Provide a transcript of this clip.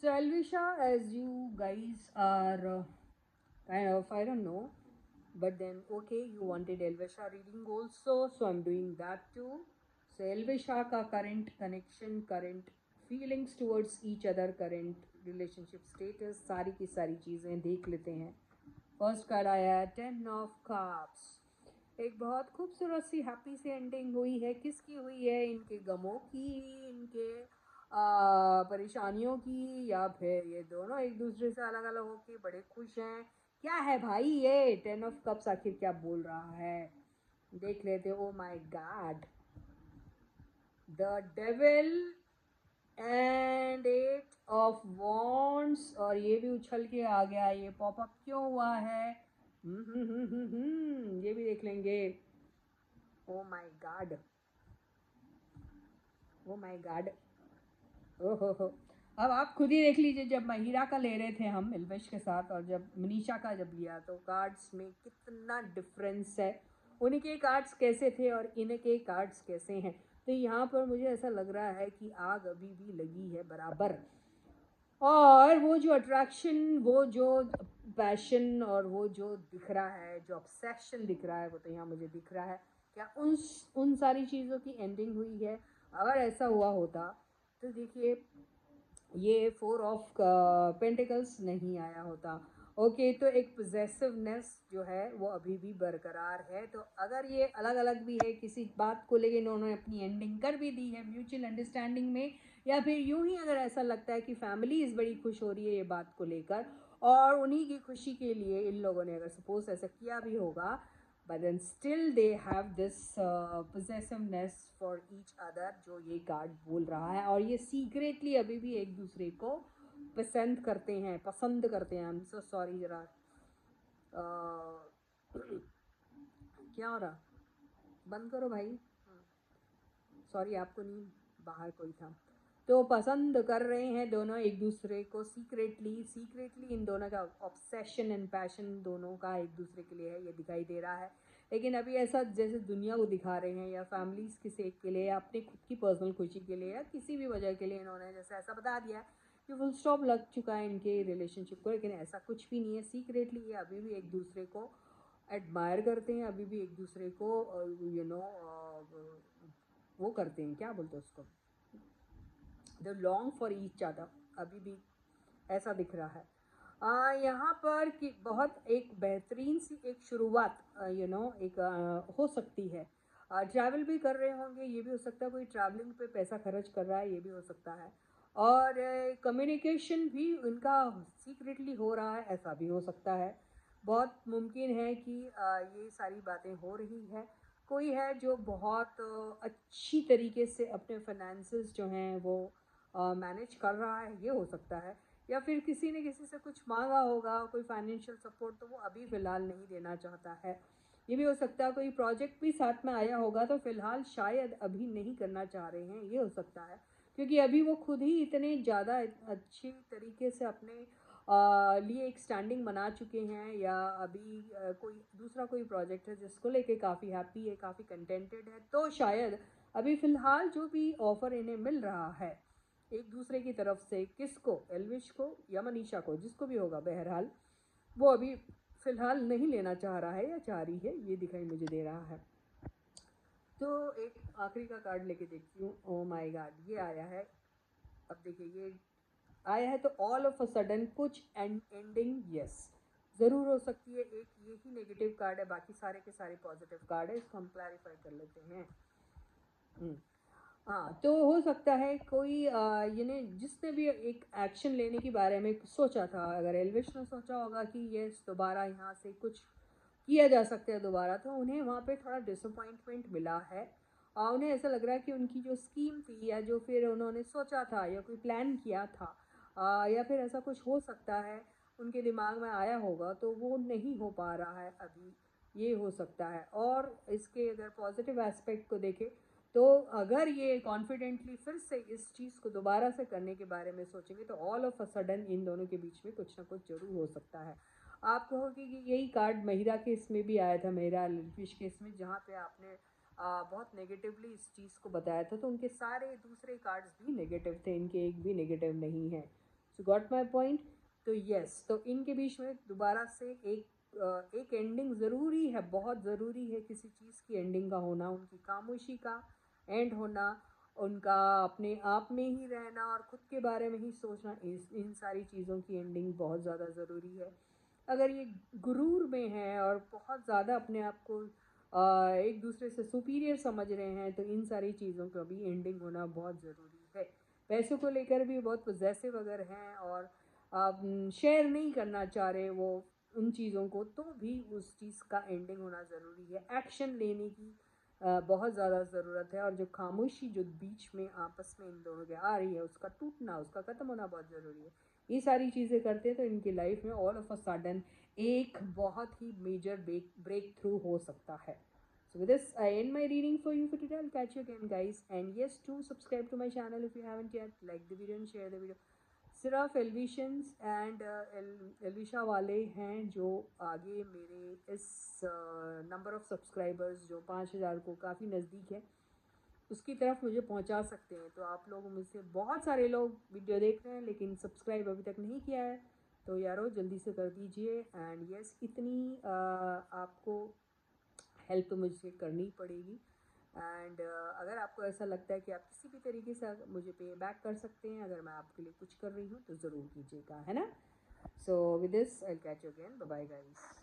So Alvisha, as you guys are kind of, I don't know, but then okay, you wanted Alvisha reading also, so I'm doing that too. So Alvisha ka current connection, current feelings towards each other, current relationship status, सारी की सारी चीज़ें देख लेते हैं. First card आया है 10 of cups. एक बहुत खूबसूरत सी हैप्पी सी एंडिंग हुई है. किसकी हुई है? इनके गमों की, इनके परेशानियों की, या फिर ये दोनों एक दूसरे से अलग अलग होके बड़े खुश हैं. क्या है भाई ये 10 ऑफ कप्स आखिर क्या बोल रहा है? देख लेते. Oh my God, the devil and 8 of wands. और ये भी उछल के आ गया. ये पॉपअप क्यों हुआ है? ये भी देख लेंगे. Oh my God, oh my God, ओहो. अब आप खुद ही देख लीजिए, जब महिरा का ले रहे थे हम इल्वेश के साथ, और जब मनीषा का जब लिया, तो कार्ड्स में कितना डिफरेंस है. उनके कार्ड्स कैसे थे और इनके कार्ड्स कैसे हैं. तो यहाँ पर मुझे ऐसा लग रहा है कि आग अभी भी लगी है बराबर. और वो जो अट्रैक्शन, वो जो पैशन, और वो जो दिख रहा है, जो ऑब्सेशन दिख रहा है, वो तो यहाँ मुझे दिख रहा है. क्या उन सारी चीज़ों की एंडिंग हुई है? अगर ऐसा हुआ होता तो देखिए, ये 4 ऑफ पेंटिकल्स नहीं आया होता. ओके, तो एक पोजेसिवनेस जो है वो अभी भी बरकरार है. तो अगर ये अलग अलग भी है, किसी बात को लेके इन्होंने अपनी एंडिंग कर भी दी है म्यूचुअल अंडरस्टैंडिंग में, या फिर यूं ही अगर ऐसा लगता है कि फैमिली इस बड़ी खुश हो रही है ये बात को लेकर, और उन्हीं की खुशी के लिए इन लोगों ने अगर सपोज ऐसा किया भी होगा, but then still they have this possessiveness for each other, जो ये कार्ड बोल रहा है. और ये सीक्रेटली अभी भी एक दूसरे को पसंद करते हैं. आई एम सो सॉरी, जरा क्या हो रहा? बंद करो भाई. सॉरी, आपको नहीं, बाहर कोई था. तो पसंद कर रहे हैं दोनों एक दूसरे को सीक्रेटली इन दोनों का ऑब्सेशन एंड पैशन दोनों का एक दूसरे के लिए है, ये दिखाई दे रहा है. लेकिन अभी ऐसा जैसे दुनिया को दिखा रहे हैं, या फैमिलीज के सेक के लिए, या अपने खुद की पर्सनल खुशी के लिए, या किसी भी वजह के लिए इन्होंने जैसे ऐसा बता दिया कि फुल स्टॉप लग चुका है इनके रिलेशनशिप को. लेकिन ऐसा कुछ भी नहीं है. सीक्रेटली ये अभी भी एक दूसरे को एडमायर करते हैं, अभी भी एक दूसरे को वो करते हैं, क्या बोलते हैं उसको, the long for each other. अभी भी ऐसा दिख रहा है. यहाँ पर कि बहुत एक बेहतरीन सी एक शुरुआत एक हो सकती है. ट्रैवल भी कर रहे होंगे, ये भी हो सकता है. कोई ट्रैवलिंग पे पैसा खर्च कर रहा है, ये भी हो सकता है. और कम्युनिकेशन भी उनका सीक्रेटली हो रहा है, ऐसा भी हो सकता है. बहुत मुमकिन है कि ये सारी बातें हो रही है. कोई है जो बहुत अच्छी तरीके से अपने फाइनेंसेस जो हैं वो मैनेज कर रहा है, ये हो सकता है. या फिर किसी ने किसी से कुछ मांगा होगा, कोई फाइनेंशियल सपोर्ट, तो वो अभी फ़िलहाल नहीं देना चाहता है. ये भी हो सकता है. कोई प्रोजेक्ट भी साथ में आया होगा, तो फ़िलहाल शायद अभी नहीं करना चाह रहे हैं, ये हो सकता है. क्योंकि अभी वो खुद ही इतने ज़्यादा अच्छी तरीके से अपने लिए एक स्टैंडिंग बना चुके हैं, या अभी कोई प्रोजेक्ट है जिसको लेके काफ़ी हैप्पी है, काफ़ी कंटेंटेड है, तो शायद अभी फ़िलहाल जो भी ऑफ़र इन्हें मिल रहा है एक दूसरे की तरफ से, किसको, एल्विश को या मनीषा को, जिसको भी होगा बहरहाल, वो अभी फ़िलहाल नहीं लेना चाह रहा है या चाह रही है, ये दिखाई मुझे दे रहा है. तो एक आखिरी का कार्ड लेके देखती हूँ. ओ माय गॉड, ये आया है. अब देखिए, ये आया है तो ऑल ऑफ अ सडन कुछ एंडिंग, यस, ज़रूर हो सकती है. एक यही नेगेटिव कार्ड है, बाकी सारे के सारे पॉजिटिव कार्ड है. इसको हम क्लैरिफाई कर लेते हैं. हाँ, तो हो सकता है कोई यानी जिसने भी एक एक्शन लेने के बारे में सोचा था, अगर एल्विश ने सोचा होगा कि ये दोबारा यहाँ से कुछ किया जा सकता है दोबारा, तो उन्हें वहाँ पे थोड़ा डिसअपॉइंटमेंट मिला है. उन्हें ऐसा लग रहा है कि उनकी जो स्कीम थी, या जो फिर उन्होंने सोचा था, या कोई प्लान किया था, या फिर ऐसा कुछ हो सकता है उनके दिमाग में आया होगा, तो वो नहीं हो पा रहा है अभी, ये हो सकता है. और इसके अगर पॉजिटिव एस्पेक्ट को देखें, तो अगर ये कॉन्फिडेंटली फिर से इस चीज़ को दोबारा से करने के बारे में सोचेंगे, तो ऑल ऑफ अ सडन इन दोनों के बीच में कुछ ना कुछ ज़रूर हो सकता है. आप कहोगे कि यही कार्ड महिरा के इसमें भी आया था, महिरा लिलफिश के इसमें, जहाँ पे आपने बहुत नेगेटिवली इस चीज़ को बताया था, तो उनके सारे दूसरे कार्ड्स भी नेगेटिव थे, इनके एक भी नेगेटिव नहीं है. सो गॉट माई पॉइंट। तो यस, तो इनके बीच में दोबारा से एक एंडिंग ज़रूरी है, बहुत ज़रूरी है किसी चीज़ की एंडिंग का होना, उनकी खामोशी का एंड होना, उनका अपने आप में ही रहना और ख़ुद के बारे में ही सोचना, इन सारी चीज़ों की एंडिंग बहुत ज़्यादा ज़रूरी है। अगर ये गुरूर में है और बहुत ज़्यादा अपने आप को एक दूसरे से सुपीरियर समझ रहे हैं, तो इन सारी चीज़ों का भी एंडिंग होना बहुत ज़रूरी है। पैसों को लेकर भी बहुत पॉसेसिव अगर हैं और शेयर नहीं करना चाह रहे वो उन चीज़ों को, तो भी उस चीज़ का एंडिंग होना ज़रूरी है। एक्शन लेने की बहुत ज़्यादा ज़रूरत है, और जो खामोशी जो बीच में आपस में इन दोनों के आ रही है, उसका टूटना, उसका ख़त्म होना बहुत ज़रूरी है। ये सारी चीज़ें करते हैं तो इनकी लाइफ में ऑल ऑफ अ सडन एक बहुत ही मेजर ब्रेक थ्रू हो सकता है। So with this, I end my reading for you for today. I'll catch you again, guys. And yes, do subscribe to my channel if you haven't yet. Like the video and share the video. सिर्फ एलविशंस and एलविशा वाले हैं जो आगे मेरे इस number of subscribers जो 5000 को काफ़ी नज़दीक है, उसकी तरफ मुझे पहुंचा सकते हैं। तो आप लोग में से बहुत सारे लोग वीडियो देख रहे हैं लेकिन सब्सक्राइब अभी तक नहीं किया है, तो यारो जल्दी से कर दीजिए। एंड यस, इतनी आपको हेल्प तो मुझे करनी पड़ेगी। एंड अगर आपको ऐसा लगता है कि आप किसी भी तरीके से मुझे पे बैक कर सकते हैं, अगर मैं आपके लिए कुछ कर रही हूँ, तो ज़रूर कीजिएगा, है ना। So with this I will catch you again, bye bye guys.